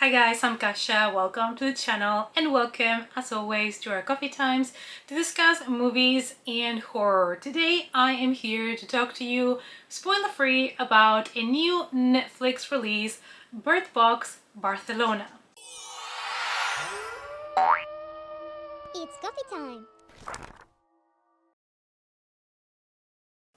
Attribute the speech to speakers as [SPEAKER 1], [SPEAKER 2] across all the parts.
[SPEAKER 1] Hi guys, I'm Kasia. Welcome to the channel and welcome as always to our coffee times to discuss movies and horror. Today I am here to talk to you spoiler free about a new Netflix release, Bird Box Barcelona.
[SPEAKER 2] It's coffee time.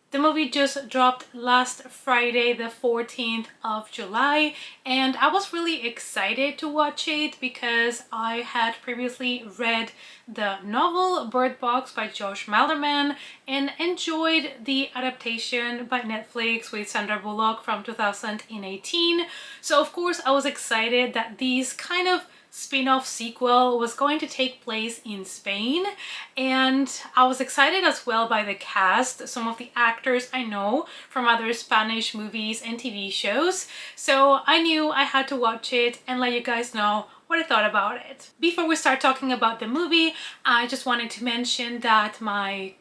[SPEAKER 1] The movie just dropped last Friday, the 14th of July, and I was really excited to watch it because I had previously read the novel Bird Box by Josh Malerman and enjoyed the adaptation by Netflix with Sandra Bullock from 2018. So of course I was excited that these kind of spin-off sequel was going to take place in Spain, and I was excited as well by the cast, some of the actors I know from other Spanish movies and TV shows, so I knew I had to watch it and let you guys know what I thought about it. Before we start talking about the movie, I just wanted to mention that my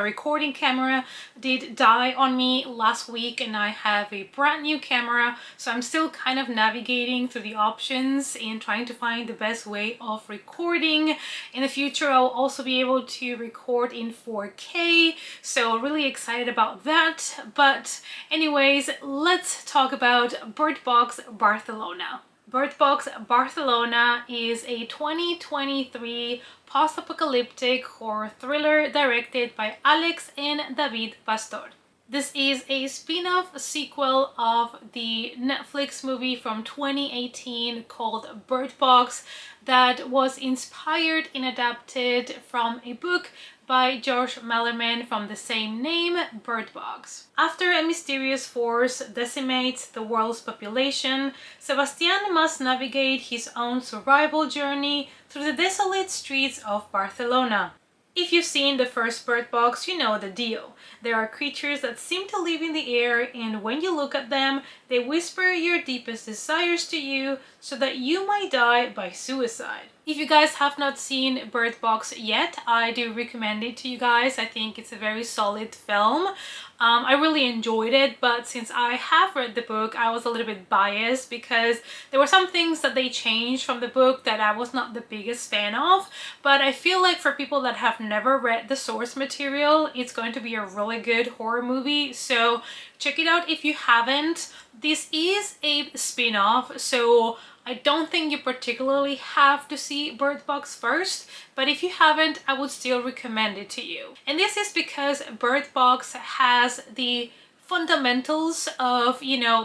[SPEAKER 1] recording camera did die on me last week and I have a brand new camera, so I'm still kind of navigating through the options and trying to find the best way of recording. In the future I'll also be able to record in 4K, so really excited about that. But anyways, let's talk about Bird Box Barcelona. Bird Box Barcelona is a 2023 post-apocalyptic horror thriller directed by Alex and David Pastor. This is a spin-off sequel of the Netflix movie from 2018 called Bird Box that was inspired and adapted from a book by Josh Malerman from the same name, Bird Box. After a mysterious force decimates the world's population, Sebastian must navigate his own survival journey through the desolate streets of Barcelona. If you've seen the first Bird Box, you know the deal. There are creatures that seem to live in the air, and when you look at them, they whisper your deepest desires to you so that you might die by suicide. If you guys have not seen Bird Box yet, I do recommend it to you guys. I think it's a very solid film. I really enjoyed it, but since I have read the book, I was a little bit biased because there were some things that they changed from the book that I was not the biggest fan of. But I feel like for people that have never read the source material, it's going to be a really good horror movie. So check it out if you haven't. This is a spin-off, so I don't think you particularly have to see Bird Box first, but if you haven't, I would still recommend it to you. And this is because Bird Box has the fundamentals of,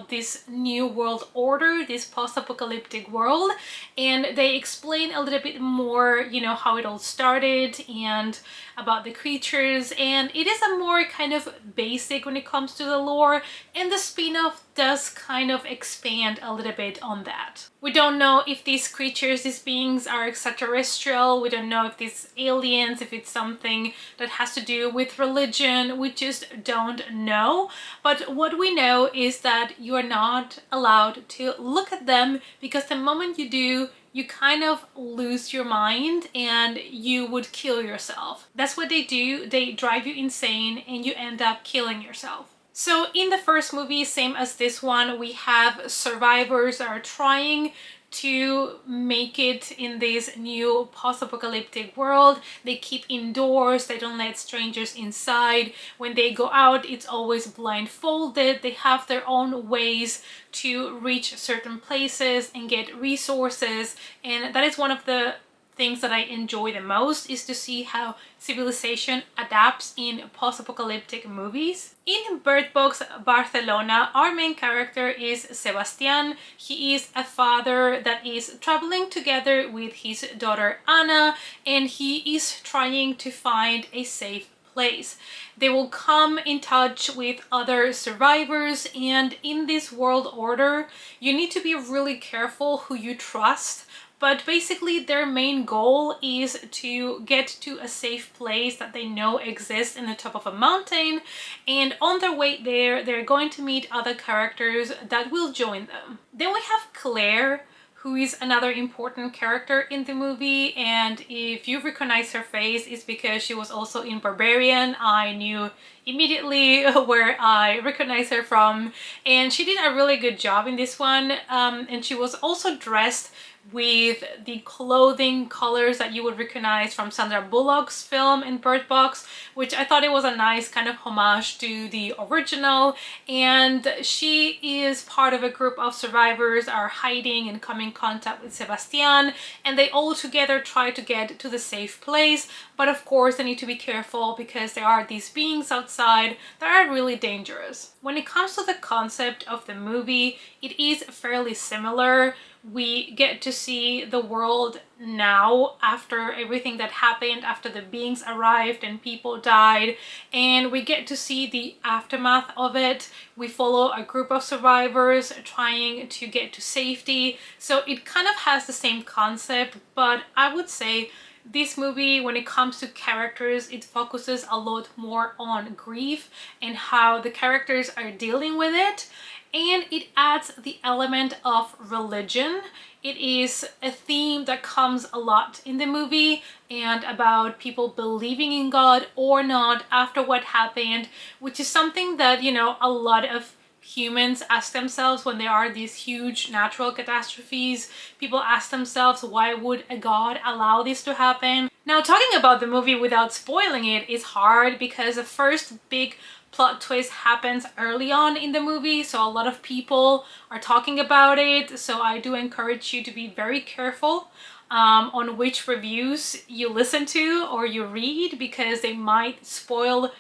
[SPEAKER 1] this new world order, this post-apocalyptic world, and they explain a little bit more, how it all started and about the creatures, and it is a more kind of basic when it comes to the lore, and the spin-off does kind of expand a little bit on that. We don't know if these creatures, these beings are extraterrestrial, we don't know if these aliens, if it's something that has to do with religion, we just don't know. But what we know is that you are not allowed to look at them, because the moment you do, you kind of lose your mind and you would kill yourself. That's what they do. They drive you insane and you end up killing yourself. So in the first movie, same as this one, we have survivors that are trying to make it in this new post-apocalyptic world. They keep indoors, they don't let strangers inside. When they go out, it's always blindfolded. They have their own ways to reach certain places and get resources, and that is one of the things that I enjoy the most, is to see how civilization adapts in post-apocalyptic movies. In Bird Box Barcelona, our main character is Sebastian. He is a father that is traveling together with his daughter Anna, and he is trying to find a safe place. They will come in touch with other survivors, and in this world order, you need to be really careful who you trust. But basically their main goal is to get to a safe place that they know exists in the top of a mountain, and on their way there, they're going to meet other characters that will join them. Then we have Claire, who is another important character in the movie, and if you recognize her face, it's because she was also in Barbarian. I knew immediately where I recognize her from, and she did a really good job in this one, and she was also dressed with the clothing colors that you would recognize from Sandra Bullock's film in Bird Box, which I thought it was a nice kind of homage to the original. And she is part of a group of survivors are hiding and coming in contact with Sebastian, and they all together try to get to the safe place. But of course they need to be careful because there are these beings outside that are really dangerous. When it comes to the concept of the movie, it is fairly similar. We get to see the world now after everything that happened, after the beings arrived and people died, and we get to see the aftermath of it. We follow a group of survivors trying to get to safety, so it kind of has the same concept, but I would say this movie, when it comes to characters, it focuses a lot more on grief and how the characters are dealing with it. And it adds the element of religion. It is a theme that comes a lot in the movie, and about people believing in God or not after what happened, which is something that, you know, a lot of humans ask themselves when there are these huge natural catastrophes. People ask themselves, why would a god allow this to happen? Now, talking about the movie without spoiling it is hard because the first big plot twist happens early on in the movie, so a lot of people are talking about it, so I do encourage you to be very careful on which reviews you listen to or you read, because they might spoil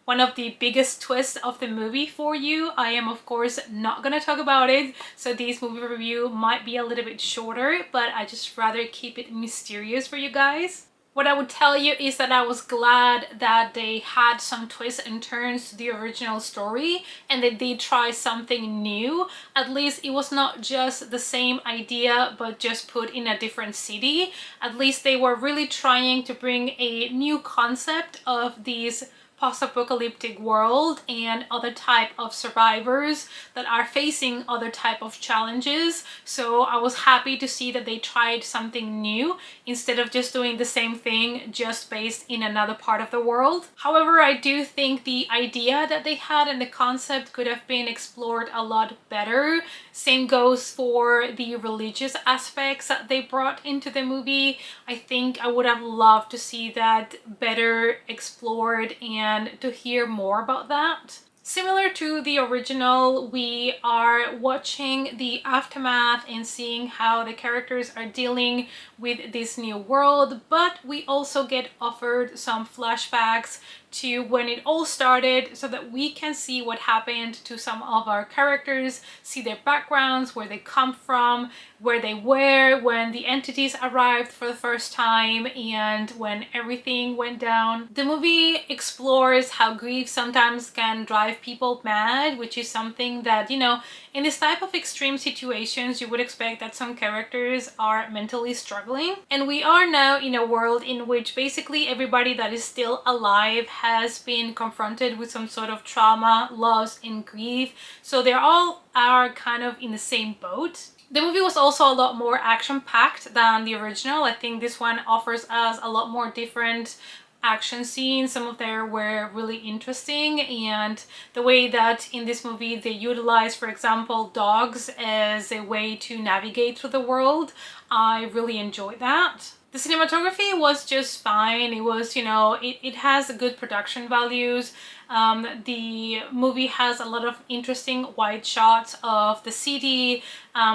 [SPEAKER 1] one of the biggest twists of the movie for you. I am of course not gonna talk about it, so this movie review might be a little bit shorter, but I just rather keep it mysterious for you guys. What I would tell you is that I was glad that they had some twists and turns to the original story and they did try something new. At least it was not just the same idea but just put in a different city. At least they were really trying to bring a new concept of these post-apocalyptic world and other type of survivors that are facing other type of challenges. So I was happy to see that they tried something new instead of just doing the same thing just based in another part of the world. However, I do think the idea that they had and the concept could have been explored a lot better. Same goes for the religious aspects that they brought into the movie. I think I would have loved to see that better explored and to hear more about that. Similar to the original, we are watching the aftermath and seeing how the characters are dealing with this new world, but we also get offered some flashbacks to when it all started so that we can see what happened to some of our characters, see their backgrounds, where they come from, where they were when the entities arrived for the first time and when everything went down. The movie explores how grief sometimes can drive people mad, which is something that, you know, in this type of extreme situations, you would expect that some characters are mentally struggling. And we are now in a world in which basically everybody that is still alive has been confronted with some sort of trauma, loss, and grief. So they all are kind of in the same boat. The movie was also a lot more action-packed than the original. I think this one offers us a lot more different action scenes. Some of them were really interesting, and the way that in this movie they utilize, for example, dogs as a way to navigate through the world, I really enjoyed that. The cinematography was just fine. It was, you know, it has good production values. The movie has a lot of interesting wide shots of the city,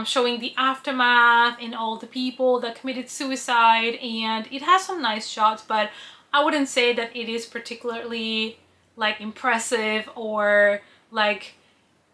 [SPEAKER 1] showing the aftermath and all the people that committed suicide, and it has some nice shots, but I wouldn't say that it is particularly like impressive or like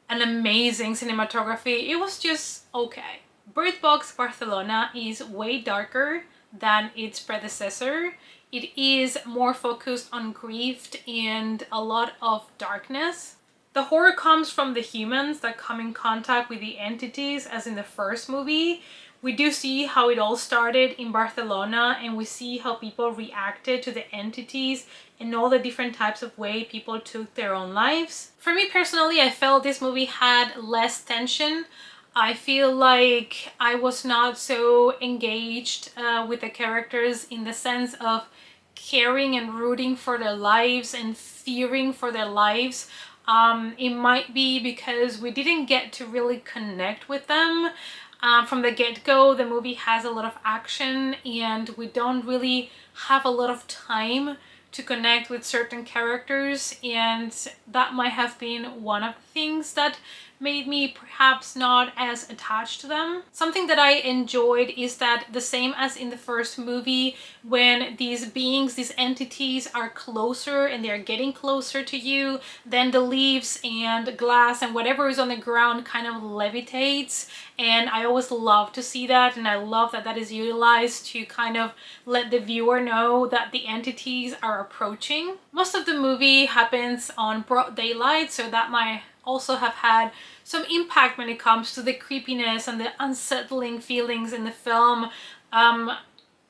[SPEAKER 1] an amazing cinematography. It was just okay. Bird Box Barcelona is way darker than its predecessor. It is more focused on grief and a lot of darkness. The horror comes from the humans that come in contact with the entities, as in the first movie. We do see how it all started in Barcelona, and we see how people reacted to the entities and all the different types of way people took their own lives. For me personally, I felt this movie had less tension. I feel like I was not so engaged with the characters in the sense of caring and rooting for their lives and fearing for their lives. It might be because we didn't get to really connect with them. From the get-go, the movie has a lot of action and we don't really have a lot of time to connect with certain characters, and that might have been one of the things that made me perhaps not as attached to them. Something that I enjoyed is that, the same as in the first movie, when these beings, these entities are closer and they're getting closer to you, then the leaves and glass and whatever is on the ground kind of levitates, and I always love to see that, and I love that that is utilized to kind of let the viewer know that the entities are approaching. Most of the movie happens on broad daylight, so that might also have had some impact when it comes to the creepiness and the unsettling feelings in the film.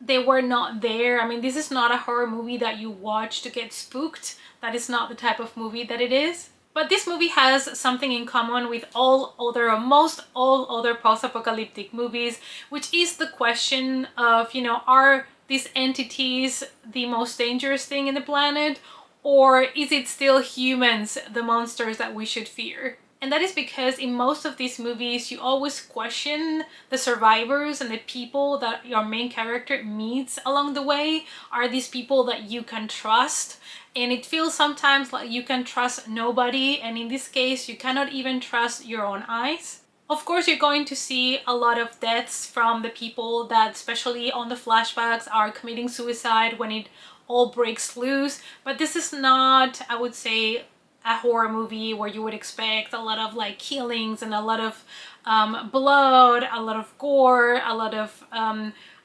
[SPEAKER 1] They were not there. I mean, this is not a horror movie that you watch to get spooked. That is not the type of movie that it is. But this movie has something in common with most all other post-apocalyptic movies, which is the question of, you know, are these entities the most dangerous thing in the planet? Or is it still humans, the monsters that we should fear? And that is because in most of these movies, you always question the survivors and the people that your main character meets along the way. Are these people that you can trust? And it feels sometimes like you can trust nobody. And in this case, you cannot even trust your own eyes. Of course, you're going to see a lot of deaths from the people that, especially on the flashbacks, are committing suicide when it all breaks loose. But this is not, I would say, a horror movie where you would expect a lot of like killings and a lot of blood, a lot of gore, a lot of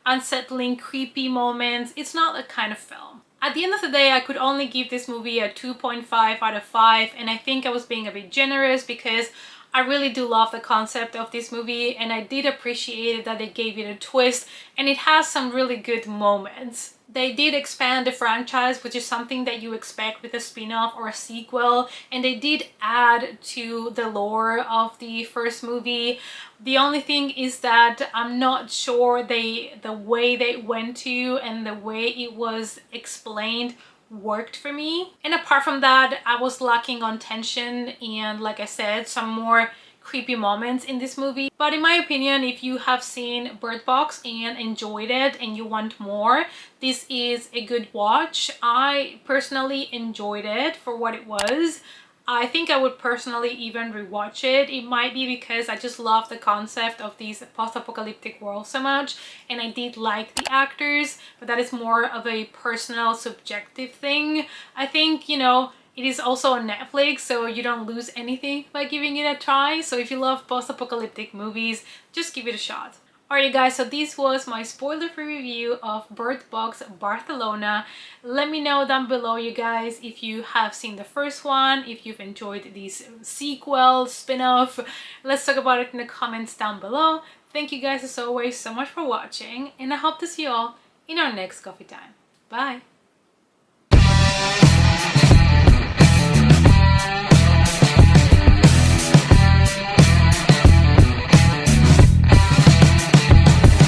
[SPEAKER 1] unsettling, creepy moments. It's not that kind of film. At the end of the day, I could only give this movie a 2.5 out of 5, and I think I was being a bit generous because I really do love the concept of this movie, and I did appreciate that they gave it a twist, and it has some really good moments. They did expand the franchise, which is something that you expect with a spin-off or a sequel, and they did add to the lore of the first movie. The only thing is that I'm not sure the way they went to and the way it was explained worked for me. And apart from that, I was lacking on tension and, like I said, some more creepy moments in this movie. But in my opinion, if you have seen Bird Box and enjoyed it and you want more, this is a good watch. I personally enjoyed it for what it was. I think I would personally even rewatch it. It might be because I just love the concept of these post-apocalyptic worlds so much, and I did like the actors, but that is more of a personal, subjective thing. I think, you know, it is also on Netflix, so you don't lose anything by giving it a try. So if you love post-apocalyptic movies, just give it a shot. Alright guys, so this was my spoiler-free review of Bird Box Barcelona. Let me know down below, you guys, if you have seen the first one, if you've enjoyed these sequel, spin-off. Let's talk about it in the comments down below. Thank you guys as always so much for watching, and I hope to see you all in our next coffee time. Bye!